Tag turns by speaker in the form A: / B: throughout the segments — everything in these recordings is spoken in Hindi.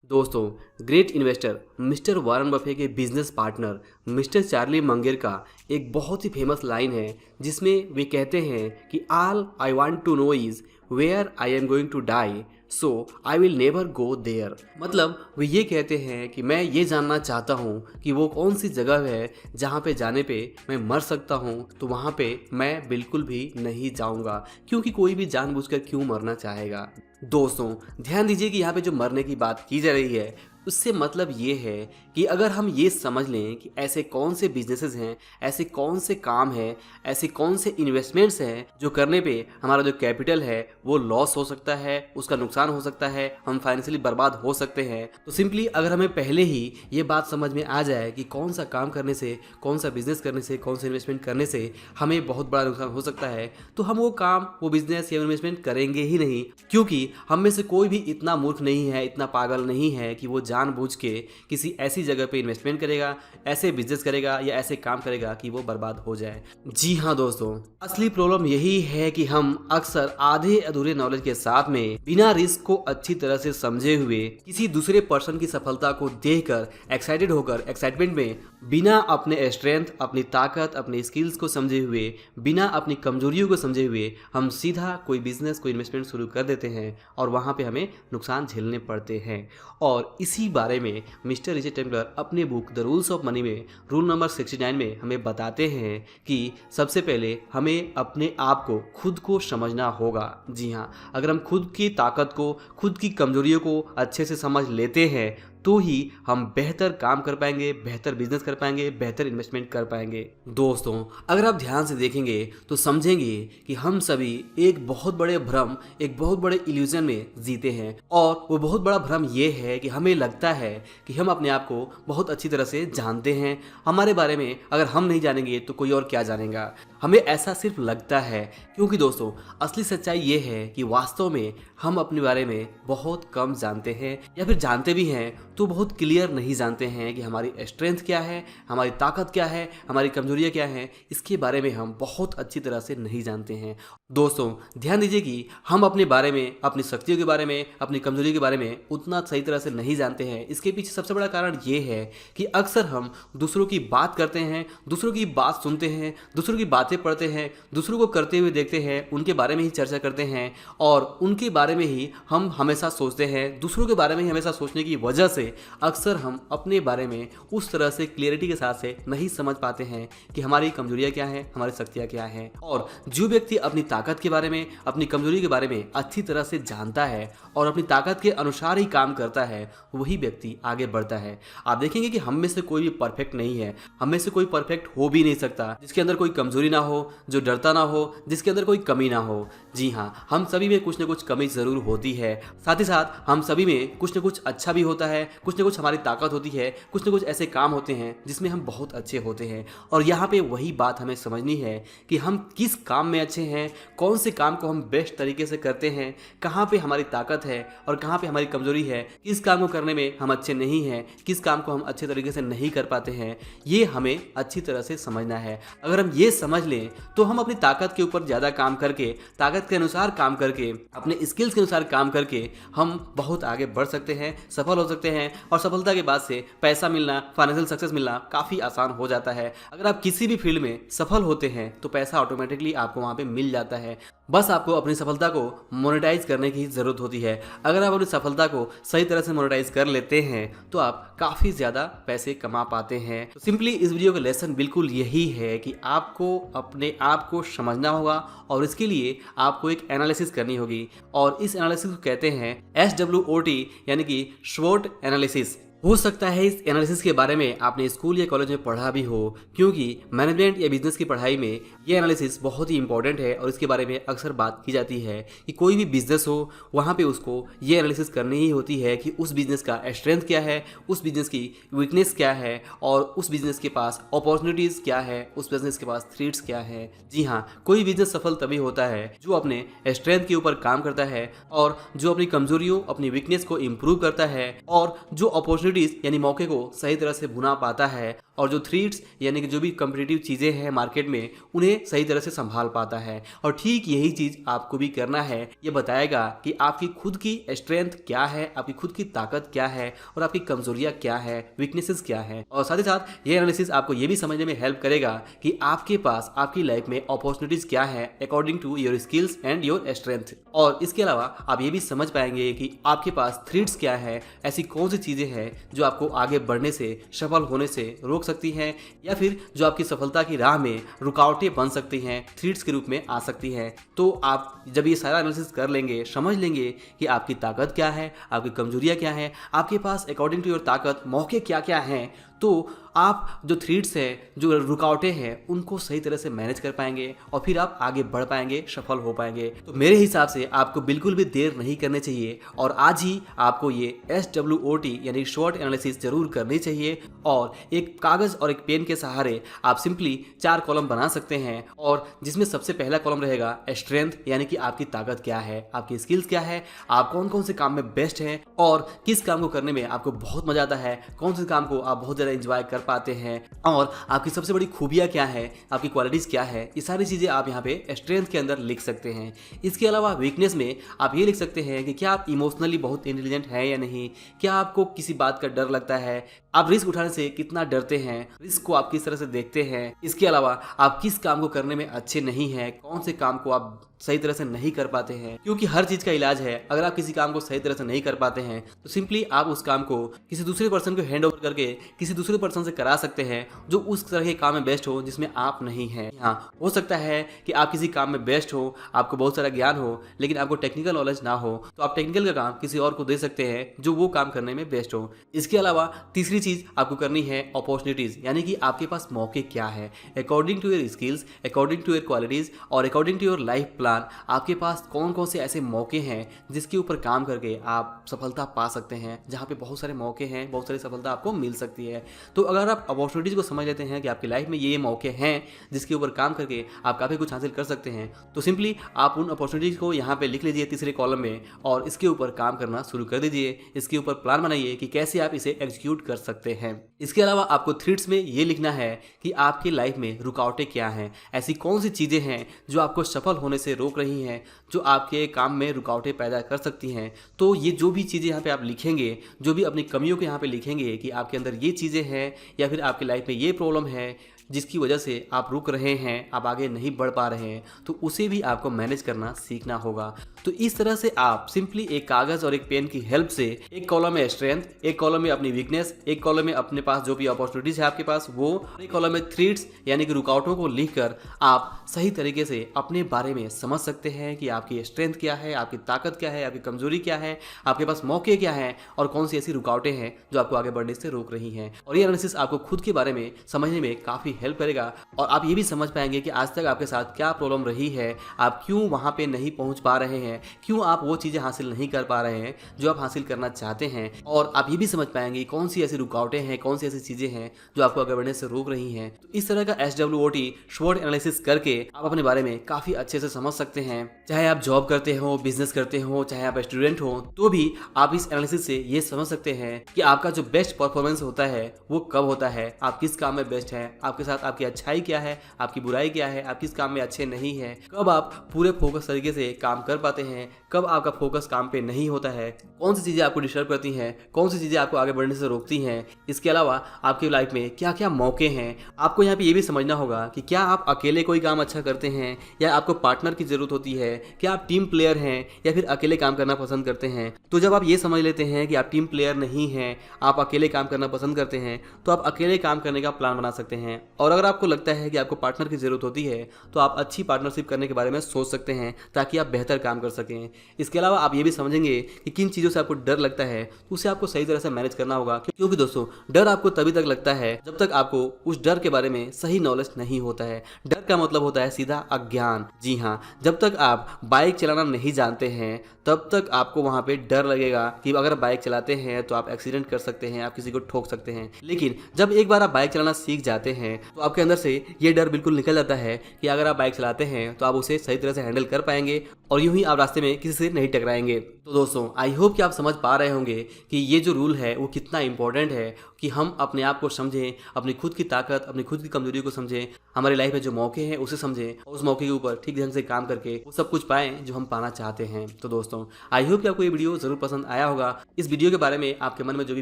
A: दोस्तों, great investor mister Warren Buffett के business partner mister Charlie Munger का एक बहुत ही फेमस लाइन है जिसमें वे कहते हैं कि all I want to know is where I am going to die, so I will never go there. मतलब वे ये कहते हैं कि मैं ये जानना चाहता हूँ कि वो कौन सी जगह है जहाँ पे जाने पे मैं मर सकता हूँ, तो वहाँ पे मैं बिल्कुल भी नहीं जाऊँगा, क्योंकि कोई भी जानबूझकर क्यों मरना चाहेगा। दोस्तों, ध्यान दीजिए कि यहाँ पे जो मरने की बात की जा रही है उससे मतलब ये है कि अगर हम ये समझ लें कि ऐसे कौन से बिजनेसेस हैं, ऐसे कौन से काम हैं, ऐसे कौन से इन्वेस्टमेंट्स हैं जो करने पे हमारा जो कैपिटल है वो लॉस हो सकता है, उसका नुकसान हो सकता है, हम फाइनेंशियली बर्बाद हो सकते हैं। तो सिंपली अगर हमें पहले ही ये बात समझ में आ जाए कि कौन सा काम करने से, कौन सा बिजनेस करने से, कौन सा इन्वेस्टमेंट करने से हमें बहुत बड़ा नुकसान हो सकता है, तो हम वो काम, वो बिजनेस या इन्वेस्टमेंट करेंगे ही नहीं। क्योंकि हम में से कोई भी इतना मूर्ख नहीं है, इतना पागल नहीं है कि वो जानबूझ के किसी ऐसी जगह पे इन्वेस्टमेंट करेगा, ऐसे बिजनेस करेगा या ऐसे काम करेगा कि वो बर्बाद हो जाए। जी हाँ दोस्तों, असली प्रॉब्लम यही है कि हम अक्सर आधे अधूरे नॉलेज के साथ में बिना रिस्क को अच्छी तरह से समझे हुए किसी दूसरे पर्सन की सफलता को देखकर एक्साइटेड होकर, एक्साइटमेंट में, बिना अपने स्ट्रेंथ, अपनी ताकत, अपने स्किल्स को समझे हुए, बिना अपनी कमजोरियों को समझे हुए हम सीधा कोई बिजनेस, कोई इन्वेस्टमेंट शुरू कर देते हैं और वहाँ पे हमें नुकसान झेलने पड़ते हैं। और इसी बारे में मिस्टर रिचर्ड टेम्पलर अपने book the rules of money में रूल नंबर 69 में हमें बताते हैं कि सबसे पहले हमें अपने आप को, खुद को समझना होगा। जी हाँ, अगर हम खुद की ताकत को, खुद की कमजोरियों को अच्छे से समझ लेते हैं तो ही हम बेहतर काम कर पाएंगे, बेहतर बिजनेस कर पाएंगे, बेहतर इन्वेस्टमेंट कर पाएंगे। दोस्तों, अगर आप ध्यान से देखेंगे तो समझेंगे कि हम सभी एक बहुत बड़े भ्रम, एक बहुत बड़े इल्यूजन में जीते हैं। और वो बहुत बड़ा भ्रम ये है कि हमें लगता है कि हम अपने आप को बहुत अच्छी तरह से जानते हैं। हमारे बारे में अगर हम नहीं जानेंगे तो कोई और क्या जानेगा। हमें ऐसा सिर्फ लगता है, क्योंकि दोस्तों असली सच्चाई ये है कि वास्तव में हम अपने बारे में बहुत कम जानते हैं, या फिर जानते भी हैं तो बहुत क्लियर नहीं जानते हैं कि हमारी स्ट्रेंथ क्या है, हमारी ताकत क्या है, हमारी कमजोरियाँ क्या हैं। इसके बारे में हम बहुत अच्छी तरह से नहीं जानते हैं। दोस्तों, ध्यान दीजिए कि हम अपने बारे में, अपनी शक्तियों के बारे में, अपनी कमजोरियों के बारे में उतना सही तरह से नहीं जानते हैं। इसके पीछे सबसे बड़ा कारण ये है कि अक्सर हम दूसरों की बात करते हैं, दूसरों की बात सुनते हैं, दूसरों की बातें पढ़ते हैं, दूसरों को करते हुए देखते हैं, उनके बारे में ही चर्चा करते हैं और उनके बारे में ही हम हमेशा सोचते हैं। दूसरों के बारे में ही हमेशा सोचने की वजह से अक्सर हम अपने बारे में उस तरह से क्लियरिटी के साथ से नहीं समझ पाते हैं कि हमारी कमजोरियां क्या हैं, हमारी शक्तियां क्या हैं। और जो व्यक्ति अपनी ताकत के बारे में, अपनी कमजोरी के बारे में अच्छी तरह से जानता है और अपनी ताकत के अनुसार ही काम करता है, वही व्यक्ति आगे बढ़ता है। आप देखेंगे कि हम में से कोई भी परफेक्ट नहीं है, हम में से कोई परफेक्ट हो भी नहीं सकता जिसके अंदर कोई कमजोरी ना हो, जो डरता ना हो, जिसके अंदर कोई कमी ना हो। जी हाँ, हम सभी में कुछ ना कुछ कमी जरूर होती है। साथ ही साथ हम सभी में कुछ ना कुछ अच्छा भी होता है, कुछ ना कुछ हमारी ताकत होती है, कुछ ना कुछ ऐसे काम होते हैं जिसमें हम बहुत अच्छे होते हैं। और यहाँ पे वही बात हमें समझनी है कि हम किस काम में अच्छे हैं, कौन से काम को हम बेस्ट तरीके से करते हैं, कहाँ पे हमारी ताकत है और कहाँ पे हमारी कमजोरी है, किस काम को करने में हम अच्छे नहीं हैं, किस काम को हम अच्छे तरीके से नहीं कर पाते हैं। ये हमें अच्छी तरह से समझना है। अगर हम ये समझ लें तो हम अपनी ताकत के ऊपर ज़्यादा काम करके, ताकत के अनुसार काम करके, अपने स्किल्स के अनुसार काम करके हम बहुत आगे बढ़ सकते हैं, सफल हो सकते हैं। और सफलता के बाद से पैसा मिलना, फाइनेंशियल सक्सेस मिलना काफ़ी आसान हो जाता है। अगर आप किसी भी फील्ड में सफल होते हैं तो पैसा ऑटोमेटिकली आपको वहाँ पे मिल जाता है। बस आपको अपनी सफलता को मोनेटाइज करने की ज़रूरत होती है। अगर आप अपनी सफलता को सही तरह से मोनेटाइज कर लेते हैं तो आप काफ़ी ज़्यादा पैसे कमा पाते हैं। तो सिंपली इस वीडियो का लेसन बिल्कुल यही है कि आपको अपने आप को समझना होगा और इसके लिए आपको एक एनालिसिस करनी होगी। और इस एनालिसिस को कहते हैं SWOT, यानी कि स्वोट एनालिसिस। हो सकता है इस एनालिसिस के बारे में आपने स्कूल या कॉलेज में पढ़ा भी हो, क्योंकि मैनेजमेंट या बिजनेस की पढ़ाई में ये एनालिसिस बहुत ही इंपॉर्टेंट है और इसके बारे में अक्सर बात की जाती है कि कोई भी बिजनेस हो वहाँ पे उसको ये एनालिसिस करनी ही होती है कि उस बिजनेस का स्ट्रेंथ क्या है, उस बिजनेस की वीकनेस क्या है और उस बिजनेस के पास अपॉर्चुनिटीज़ क्या है, उस बिजनेस के पास थ्रेट्स क्या है। जी हाँ, कोई बिजनेस सफल तभी होता है जो अपने स्ट्रेंथ के ऊपर काम करता है और जो अपनी कमजोरियों, अपनी वीकनेस को इम्प्रूव करता है और जो अपॉर्चुनिटीज यानी मौके को सही तरह से भुना पाता है और जो थ्रेट्स यानी कि जो भी कम्पिटिटिव चीज़ें हैं मार्केट में उन्हें सही तरह से संभाल पाता है। और ठीक यही चीज़ आपको भी करना है। ये बताएगा कि आपकी खुद की स्ट्रेंथ क्या है, आपकी खुद की ताकत क्या है और आपकी कमजोरियाँ क्या है, वीकनेसेस क्या है। और साथ ही साथ ये एनालिसिस आपको ये भी समझने में हेल्प करेगा कि आपके पास आपकी लाइफ में अपॉर्चुनिटीज क्या है according to your skills and your strength. और इसके अलावा आप ये भी समझ पाएंगे कि आपके पास थ्रेट्स क्या है, ऐसी कौन सी चीज़ें हैं जो आपको आगे बढ़ने से, सफल होने से रोक सकती हैं या फिर जो आपकी सफलता की राह में रुकावटें बन सकती हैं, थ्रेट्स के रूप में आ सकती हैं। तो आप जब ये सारा एनालिसिस कर लेंगे, समझ लेंगे कि आपकी ताकत क्या है, आपकी कमजोरियाँ क्या हैं, आपके पास अकॉर्डिंग टू योर ताकत मौके क्या क्या हैं, तो आप जो थ्रेट्स हैं, जो रुकावटें हैं, उनको सही तरह से मैनेज कर पाएंगे और फिर आप आगे बढ़ पाएंगे, सफल हो पाएंगे। तो मेरे हिसाब से आपको बिल्कुल भी देर नहीं करनी चाहिए और आज ही आपको ये SWOT यानी शॉर्ट एनालिसिस जरूर करनी चाहिए। और एक कागज़ और एक पेन के सहारे आप सिंपली 4 कॉलम बना सकते हैं और जिसमें सबसे पहला कॉलम रहेगा स्ट्रेंथ यानी कि आपकी ताकत क्या है, आपकी स्किल्स क्या है, आप कौन कौन से काम में बेस्ट हैं और किस काम को करने में आपको बहुत मजा आता है, कौन से काम को आप बहुत ज़्यादा एंजॉय कर पाते हैं और आपकी सबसे बड़ी खूबियाँ क्या है, आपकी क्वालिटीज़ क्या है। ये सारी चीज़ें आप यहाँ पे स्ट्रेंथ के अंदर लिख सकते हैं। इसके अलावा वीकनेस में आप ये लिख सकते हैं कि क्या आप इमोशनली बहुत इंटेलिजेंट हैं या नहीं, क्या आपको किसी बात का डर लगता है, आप रिस्क उठाने से कितना डरते हैं, रिस्क को आप किस तरह से देखते हैं। इसके अलावा आप किस काम को करने में अच्छे नहीं हैं, कौन से काम को आप सही तरह से नहीं कर पाते हैं, क्योंकि हर चीज़ का इलाज है। अगर आप किसी काम को सही तरह से नहीं कर पाते हैं तो सिंपली आप उस काम को किसी दूसरे पर्सन को हैंड ओवर करके किसी दूसरे पर्सन से करा सकते हैं जो उस तरह के काम में बेस्ट हो जिसमें आप नहीं हैं। हाँ, हो सकता है कि आप किसी काम में बेस्ट हो, आपको बहुत सारा ज्ञान हो, लेकिन आपको टेक्निकल नॉलेज ना हो, तो आप टेक्निकल का काम किसी और को दे सकते हैं जो वो काम करने में बेस्ट हो। इसके अलावा तीसरी चीज़ आपको करनी है अपॉर्चुनिटीज़, यानी कि आपके पास मौके क्या है according to your skills, according to your qualities और according to your life plan. आपके पास कौन कौन से ऐसे मौके हैं जिसके ऊपर काम करके आप सफलता पा सकते हैं, जहाँ पे बहुत सारे मौके हैं, बहुत सारी सफलता आपको मिल सकती है। तो अगर आप अपॉर्चुनिटीज़ को समझ लेते हैं कि आपकी लाइफ में ये मौके हैं जिसके ऊपर काम करके आप काफ़ी कुछ हासिल कर सकते हैं, तो सिंपली आप उन अपॉर्चुनिटीज़ को यहाँ पे लिख लीजिए तीसरे कॉलम में और इसके ऊपर काम करना शुरू कर दीजिए। इसके ऊपर प्लान बनाइए कि कैसे आप इसे एग्जीक्यूट कर सकते हैं। इसके अलावा आपको थ्रेट्स में ये लिखना है कि आपकी लाइफ में रुकावटें क्या हैं, ऐसी कौन सी चीज़ें हैं जो आपको सफल होने से रोक रही हैं, जो आपके काम में रुकावटें पैदा कर सकती हैं। तो ये जो भी चीज़ें यहाँ पे आप लिखेंगे, जो भी अपनी कमियों को यहाँ पे लिखेंगे कि आपके अंदर ये चीज़ें हैं या फिर आपकी लाइफ में ये प्रॉब्लम है जिसकी वजह से आप रुक रहे हैं, आप आगे नहीं बढ़ पा रहे हैं, तो उसे भी आपको मैनेज करना सीखना होगा। तो इस तरह से आप सिंपली एक कागज़ और एक पेन की हेल्प से एक कॉलम में स्ट्रेंथ, एक कॉलम में अपनी वीकनेस, एक कॉलम में अपने पास जो भी अपॉर्चुनिटीज़ है आपके पास वो, एक कॉलम में थ्रेट्स यानी कि रुकावटों को लिखकर आप सही तरीके से अपने बारे में समझ सकते हैं कि आपकी स्ट्रेंथ क्या है, आपकी ताकत क्या है, आपकी कमजोरी क्या है, आपके पास मौके क्या हैं और कौन सी ऐसी रुकावटें हैं जो आपको आगे बढ़ने से रोक रही हैं। और ये एनालिसिस आपको खुद के बारे में समझने में काफ़ी हेल्प करेगा और आप ये भी समझ पाएंगे कि आज तक आपके साथ क्या प्रॉब्लम रही है, आप क्यों वहाँ पे नहीं पहुँच पा रहे हैं, क्यों आप वो चीज़ें हासिल नहीं कर पा रहे हैं जो आप हासिल करना चाहते हैं। और आप ये भी समझ पाएंगे कौन सी ऐसी रुकावटें हैं, कौन सी ऐसी चीज़ें हैं जो आपको आगे बढ़ने से रोक रही हैं। तो इस तरह का SWOT शॉर्ट एनालिसिस करके आप अपने बारे में काफ़ी अच्छे से समझ सकते हैं। चाहे आप जॉब करते हो, बिजनेस करते हो, चाहे आप स्टूडेंट हो, तो भी आप इस एनालिसिस से ये समझ सकते हैं कि आपका जो बेस्ट परफॉर्मेंस होता है वो कब होता है, आप किस काम में बेस्ट हैं, आपके साथ आपकी अच्छाई क्या है, आपकी बुराई क्या है, आप किस काम में अच्छे नहीं हैं, कब आप पूरे फोकस तरीके से काम कर पाते हैं, कब आपका फोकस काम पे नहीं होता है, कौन सी चीज़ें आपको डिस्टर्ब करती हैं, कौन सी चीज़ें आपको आगे बढ़ने से रोकती हैं। इसके अलावा आपकी लाइफ में क्या क्या मौके हैं। आपको यहाँ पे ये भी समझना होगा कि क्या आप अकेले कोई काम अच्छा करते हैं या आपको पार्टनर की ज़रूरत होती है, क्या आप टीम प्लेयर हैं या फिर अकेले काम करना पसंद करते हैं। तो जब आप ये समझ लेते हैं कि आप टीम प्लेयर नहीं हैं, आप अकेले काम करना पसंद करते हैं, तो आप अकेले काम करने का प्लान बना सकते हैं। और अगर आपको लगता है कि आपको पार्टनर की ज़रूरत होती है तो आप अच्छी पार्टनरशिप करने के बारे में सोच सकते हैं ताकि आप बेहतर काम कर सकें। इसके अलावा आप ये भी समझेंगे कि किन चीज़ों से आपको डर लगता है तो उसे आपको सही तरह से मैनेज करना होगा, क्योंकि दोस्तों डर आपको तभी तक लगता है जब तक आपको उस डर के बारे में सही नॉलेज नहीं होता है। डर का मतलब होता है सीधा अज्ञान। जी हाँ, जब तक आप बाइक चलाना नहीं जानते हैं तब तक आपको वहाँ पे डर लगेगा कि अगर बाइक चलाते हैं तो आप एक्सीडेंट कर सकते हैं, आप किसी को ठोक सकते हैं। लेकिन जब एक बार आप बाइक चलाना सीख जाते हैं तो आपके अंदर से ये डर बिल्कुल निकल जाता है कि अगर आप बाइक चलाते हैं तो आप उसे सही तरह से हैंडल कर पाएंगे और यूं ही आप रास्ते में किसी से नहीं टकराएंगे। तो दोस्तों, आई होप कि आप समझ पा रहे होंगे कि ये जो रूल है वो कितना इंपॉर्टेंट है कि हम अपने आप को समझें, अपनी खुद की ताकत, अपनी खुद की कमजोरी को समझें, हमारी लाइफ में जो मौके हैं उसे समझें और उस मौके के ऊपर ठीक ढंग से काम करके वो सब कुछ पाएं जो हम पाना चाहते हैं। तो दोस्तों, आई होप कि आपको ये वीडियो जरूर पसंद आया होगा। इस वीडियो के बारे में आपके मन में जो भी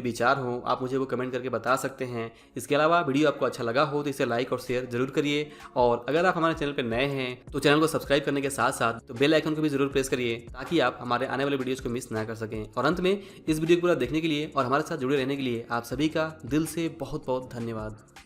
A: विचार हो आप मुझे वो कमेंट करके बता सकते हैं। इसके अलावा वीडियो आपको अच्छा लगा हो तो इसे लाइक और शेयर जरूर करिए, और अगर आप हमारे चैनल पर नए हैं तो चैनल को सब्सक्राइब करने के साथ साथ तो बेल आइकन को भी जरूर प्रेस करिए ताकि आप हमारे आने वाले वीडियोस को मिस ना कर सकें। और अंत में इस वीडियो को पूरा देखने के लिए और हमारे साथ जुड़े रहने के लिए आप सभी का दिल से बहुत बहुत धन्यवाद।